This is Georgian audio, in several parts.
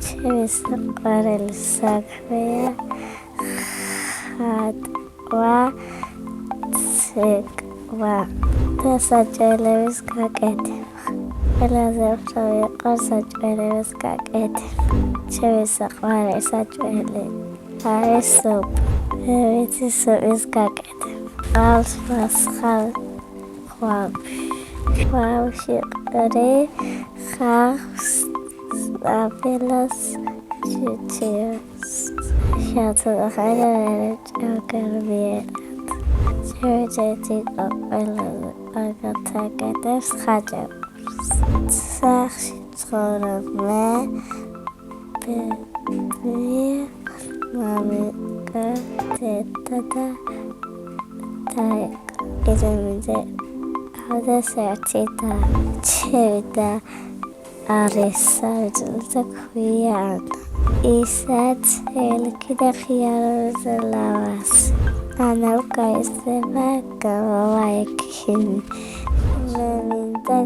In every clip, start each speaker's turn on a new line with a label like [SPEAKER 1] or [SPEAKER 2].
[SPEAKER 1] ჩემი საყვარელი საქმეა ხატვა, ცეკვა და საჭმელების გაკეთება. ყველაზე უფრო მიყვარს საჭმელების გაკეთება. ჩემი საყვარელი საჭმელი არის სუპი. მე ვიცი სუპის გაკეთება. ყავს მასხალ ხვავში ყრი ხავს აბელას ჩიჩიას შათა ხაერე ჭაკერბიერად შეჭეთი ყველაზე აგათაკეთებს ხაჭაპურს სახში ცხოვრობ მე მამიკა თეთა და იზომიძე ავდასერთი და ჩევდა არის საერთოდ ქვია ისაც ელკი და ხიაროზე ლავას ანა უკაისება გავაიქინი მე მინდა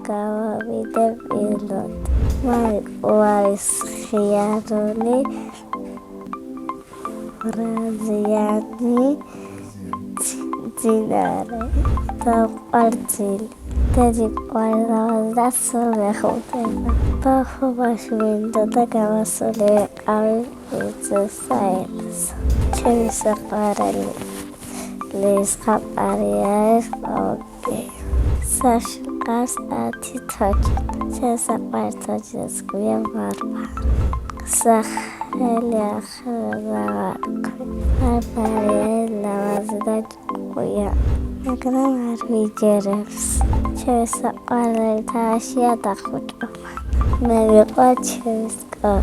[SPEAKER 1] გავავიდე პილოტ მაიყვარის ხიარული ბრაზიანი ძინარე და ყვარძილი დედი ყვარლავს და სულ ეხუტება ბახობაში მინდა და გამასული ვიყავი ვიწესაერს ჩემი საყვარელი ლისხაპარი არის ოკი საშყავს 10 თოჯი ჩემი საყვარელი თოჯის გვია ვარვა სახელი ახლა ვარქვი ლავაზი და ჭყვია მაგრამ არ ვიჯერებს ჩემი საყვარელი თაშია დახუჭობა მე ვიყავ ჩემი სკოლა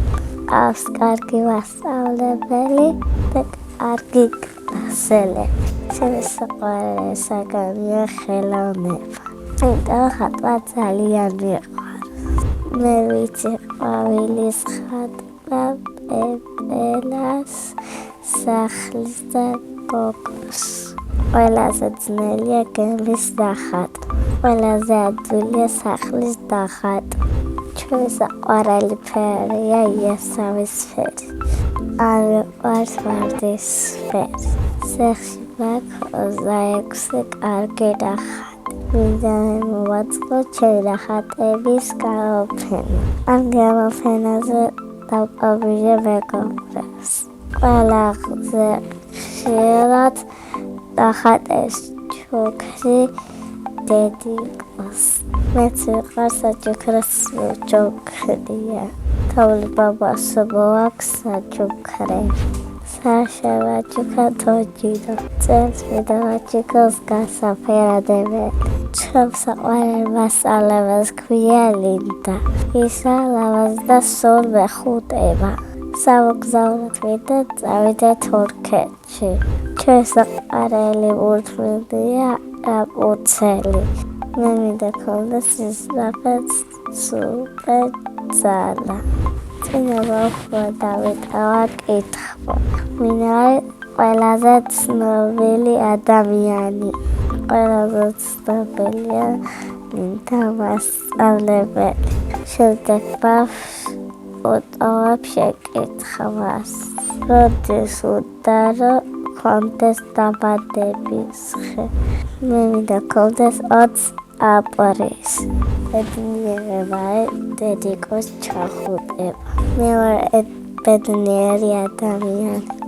[SPEAKER 1] ყავს კარგი მასწავლებელი და კარგი კლასელები ჩემი საყვარელი საგანია ხელოვნება იმიტომ ხატვა ძალიან მიყვარს მე ვიცი ყვავილის ხატვა პეპელას სახლის და გოგოს ყველაზე ძნელია გემის დახატვა ყველაზე ადვილია სახლის დახატვა ჩემი საყვარელი ფერია იასავისფერი არ მიყვარს ვარდისფერი სახლში მაქვს 26 კარგი ნახატი მინდა მოვაწყო ჩემი ნახატების გამოფენა ამ გამოფენაზე დავყავიე მეგობრებს ყველაზე ხშირად ნახატებს ჩუქრი დედიკოს მეც ვიყავს საჩუქრას ჩუქრია თავი ბაბასო აქვს საჩუქრე საშავა ჩუქრა თოჯიდო წელს ვიდავაჩიკოს გასაფერადებელი ჩემს საყვარელ მასწავლებელს ქვია ლინდა ისა ლავაზ და სულ მეხუტება სამოგზაუროდ მინდა წავიდე თურქეთში ჩემს საყვარელი ურთმელია აპუცელი მე მინდა ქონდეს ისლაფეთ სუპერ ძალა წინა დავიტავა კითხვა მინდა ყველაზე ცნობილი ადამიანი ყველაზე ცნობილია მინდა მასწავლებელი შემდეგ უტოვებ შეკითხვას როდის უდარო კონდეს დაბადების ხე მე მინდა კონდეს 20 აპრილს ბედნიერება დედიკოს ჩახუტება მე ვარ ბედნიერი ადამიანი